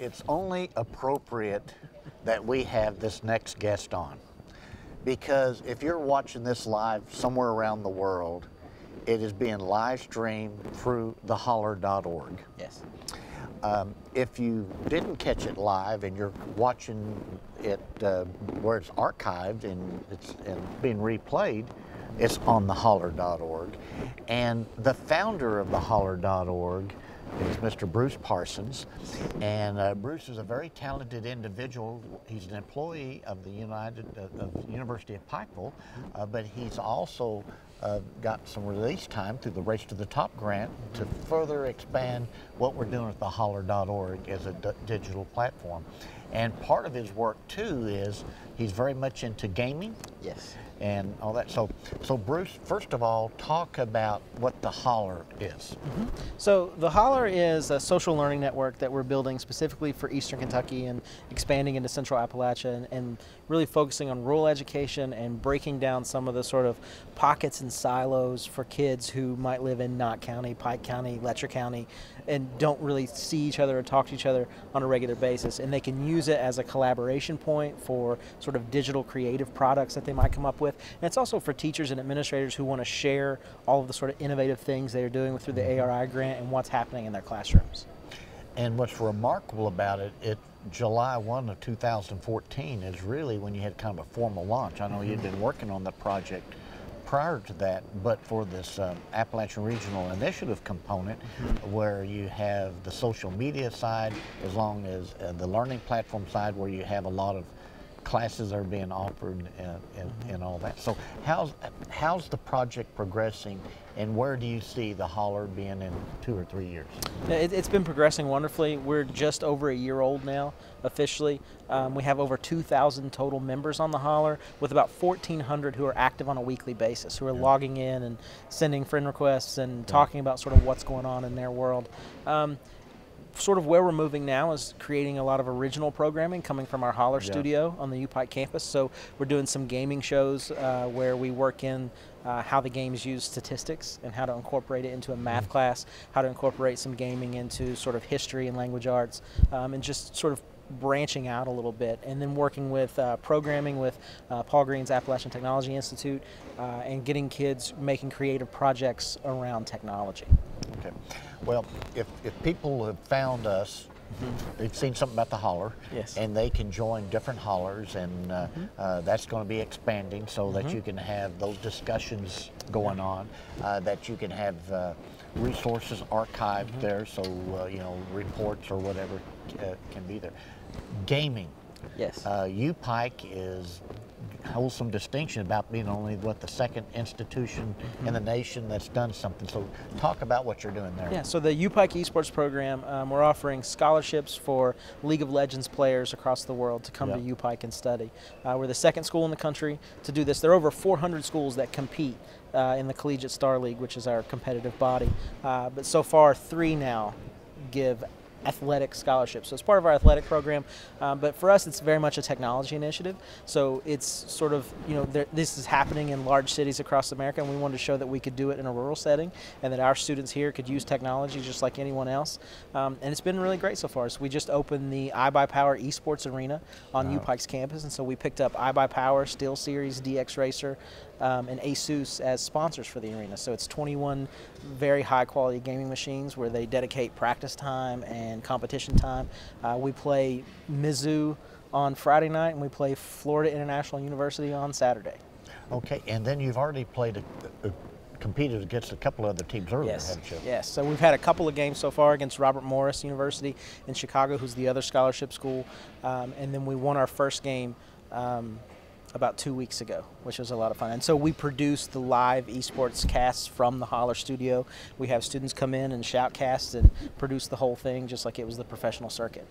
it's only appropriate that we have this next guest on, because if you're watching this live somewhere around the world, it is being live streamed through theholler.org. Yes. If you didn't catch it live and you're watching it where it's archived and it's being replayed, it's on theholler.org. And the founder of theholler.org is Mr. Bruce Parsons. And Bruce is a very talented individual. He's an employee of the University of Pikeville, but he's also got some release time through the Race to the Top grant to further expand what we're doing with the Holler.org as a digital platform. And part of his work too is he's very much into gaming. Yes. And all that. So Bruce, first of all, talk about what the Holler is. So the Holler is a social learning network that we're building specifically for Eastern Kentucky and expanding into Central Appalachia and really focusing on rural education and breaking down some of the sort of pockets and silos for kids who might live in Knott County, Pike County, Letcher County, and don't really see each other or talk to each other on a regular basis. And they can use it as a collaboration point for sort of digital creative products that they might come up with. And it's also for teachers and administrators who want to share all of the sort of innovative things they're doing through the ARI grant and what's happening in their classrooms. And what's remarkable about it, July 1 of 2014 is really when you had kind of a formal launch. I know you'd been working on the project prior to that, but for this Appalachian Regional Initiative component, where you have the social media side, as long as the learning platform side, where you have a lot of classes are being offered and all that. So how's the project progressing, and where do you see the Holler being in 2 or 3 years? It's been progressing wonderfully. We're just over a year old now, officially. We have over 2,000 total members on the Holler, with about 1,400 who are active on a weekly basis, who are logging in and sending friend requests and talking about sort of what's going on in their world. Sort of where we're moving now is creating a lot of original programming coming from our Holler studio on the U-Pike campus. So we're doing some gaming shows where we work in how the games use statistics and how to incorporate it into a math class, how to incorporate some gaming into sort of history and language arts, and just sort of branching out a little bit, and then working with programming with Paul Green's Appalachian Technology Institute and getting kids making creative projects around technology. Okay. Well, if people have found us, they've seen something about the Holler, and they can join different Hollers, and that's going to be expanding so that you can have those discussions going on, that you can have resources archived there, so you know, reports or whatever can be there. Gaming. Yes. U-Pike holds some distinction about being only the second institution in the nation that's done something. So talk about what you're doing there. Yeah, so the U-Pike eSports program, we're offering scholarships for League of Legends players across the world to come to U-Pike and study. We're the second school in the country to do this. There are over 400 schools that compete in the Collegiate Star League, which is our competitive body. But so far, 3 now give athletic scholarships. So it's part of our athletic program, but for us it's very much a technology initiative. So it's sort of, you know, this is happening in large cities across America, and we wanted to show that we could do it in a rural setting and that our students here could use technology just like anyone else. And it's been really great so far. So we just opened the iBuyPower eSports Arena on U-Pike's campus, and so we picked up iBuyPower, SteelSeries, DX Racer, and ASUS as sponsors for the arena. So it's 21 very high quality gaming machines where they dedicate practice time and competition time. We play Mizzou on Friday night, and we play Florida International University on Saturday. Okay, and then you've already competed against a couple other teams earlier, haven't you? Yes, so we've had a couple of games so far against Robert Morris University in Chicago, who's the other scholarship school, and then we won our first game about 2 weeks ago, which was a lot of fun. And so we produce the live esports casts from the Holler studio. We have students come in and shoutcast and produce the whole thing just like it was the professional circuit.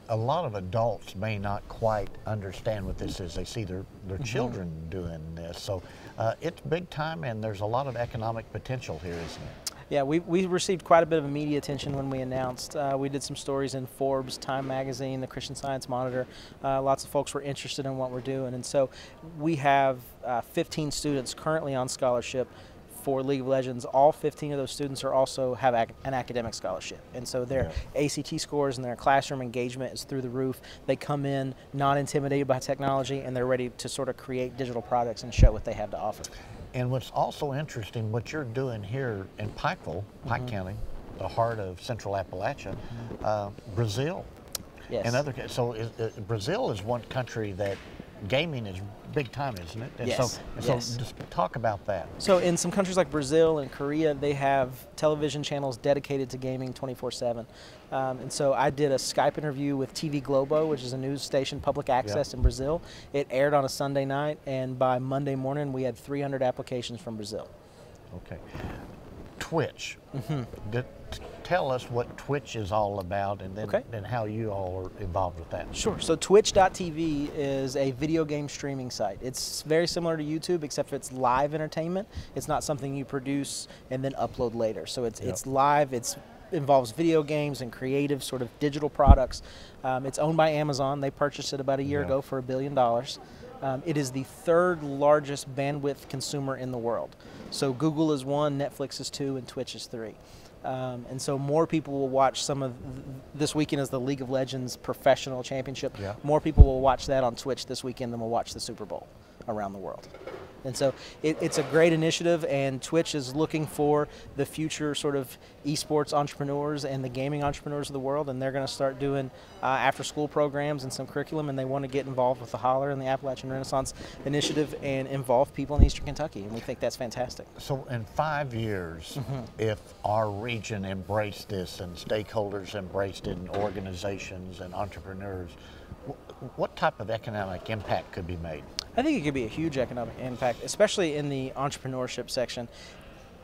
A lot of adults may not quite understand what this is. They see their children doing this. So it's big time, and there's a lot of economic potential here, isn't it? Yeah, we received quite a bit of media attention when we announced. We did some stories in Forbes, Time Magazine, the Christian Science Monitor. Lots of folks were interested in what we're doing. And so we have 15 students currently on scholarship. for League of Legends, all 15 of those students are also have an academic scholarship. And so their ACT scores and their classroom engagement is through the roof. They come in not intimidated by technology, and they're ready to sort of create digital products and show what they have to offer. And what's also interesting, what you're doing here in Pikeville, Pike County, the heart of Central Appalachia, Brazil. Yes. And so Brazil is one country that gaming is big time, isn't it? And yes. So just talk about that. So in some countries like Brazil and Korea, they have television channels dedicated to gaming 24/7. And so I did a Skype interview with TV Globo, which is a news station, public access in Brazil. It aired on a Sunday night, and by Monday morning, we had 300 applications from Brazil. Okay. Twitch. Tell us what Twitch is all about, and then how you all are involved with that. Sure. So Twitch.tv is a video game streaming site. It's very similar to YouTube, except it's live entertainment. It's not something you produce and then upload later. So it's live. It involves video games and creative sort of digital products. It's owned by Amazon. They purchased it about a year ago for $1 billion. It is the third largest bandwidth consumer in the world. So Google is 1, Netflix is 2, and Twitch is 3. And so more people will watch some of this weekend is the League of Legends Professional Championship. More people will watch that on Twitch this weekend than will watch the Super Bowl around the world. And so it's a great initiative, and Twitch is looking for the future sort of esports entrepreneurs and the gaming entrepreneurs of the world, and they're going to start doing after-school programs and some curriculum, and they want to get involved with the Holler and the Appalachian Renaissance Initiative and involve people in Eastern Kentucky, and we think that's fantastic. So in 5 years, if our region embraced this and stakeholders embraced it and organizations and entrepreneurs, what type of economic impact could be made? I think it could be a huge economic impact, especially in the entrepreneurship section.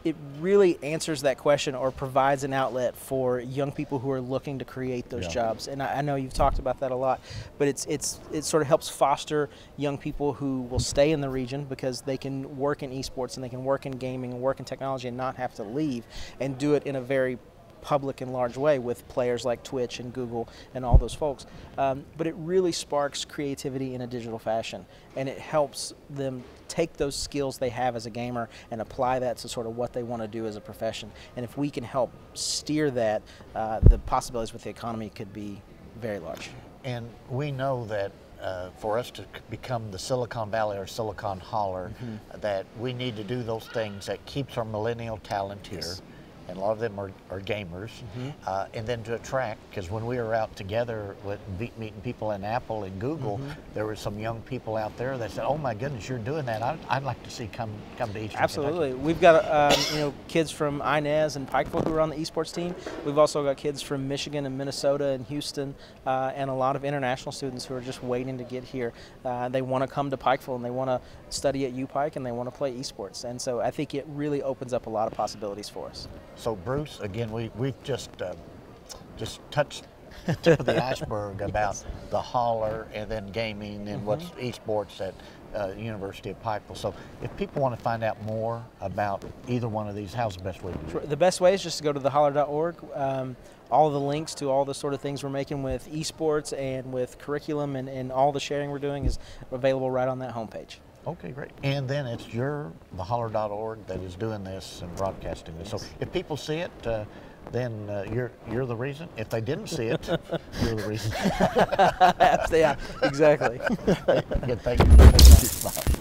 It really answers that question or provides an outlet for young people who are looking to create those jobs. And I know you've talked about that a lot, but it sort of helps foster young people who will stay in the region because they can work in esports and they can work in gaming and work in technology and not have to leave, and do it in a very public and large way with players like Twitch and Google and all those folks. But it really sparks creativity in a digital fashion, and it helps them take those skills they have as a gamer and apply that to sort of what they want to do as a profession. And if we can help steer that, the possibilities with the economy could be very large. And we know that for us to become the Silicon Valley or Silicon Holler, that we need to do those things that keeps our millennial talent here. And a lot of them are gamers, and then to attract, because when we were out together with meeting people in Apple and Google, there were some young people out there that said, "Oh my goodness, you're doing that! I'd like to see come to Eastern Absolutely. Kentucky." We've got kids from Inez and Pikeville who are on the esports team. We've also got kids from Michigan and Minnesota and Houston, and a lot of international students who are just waiting to get here. They want to come to Pikeville and they want to study at UPike and they want to play esports. And so I think it really opens up a lot of possibilities for us. So Bruce, again, we've just touched the tip of the iceberg about the Holler and then gaming and what's esports at University of Pikeville. So if people want to find out more about either one of these, how's the best way to do it? Sure. The best way is just to go to theholler.org. All the links to all the sort of things we're making with esports and with curriculum and all the sharing we're doing is available right on that homepage. Okay, great. And then it's theholler.org that is doing this and broadcasting this. So if people see it, then you're the reason. If they didn't see it, you're the reason. Yeah, exactly. Good, thank you.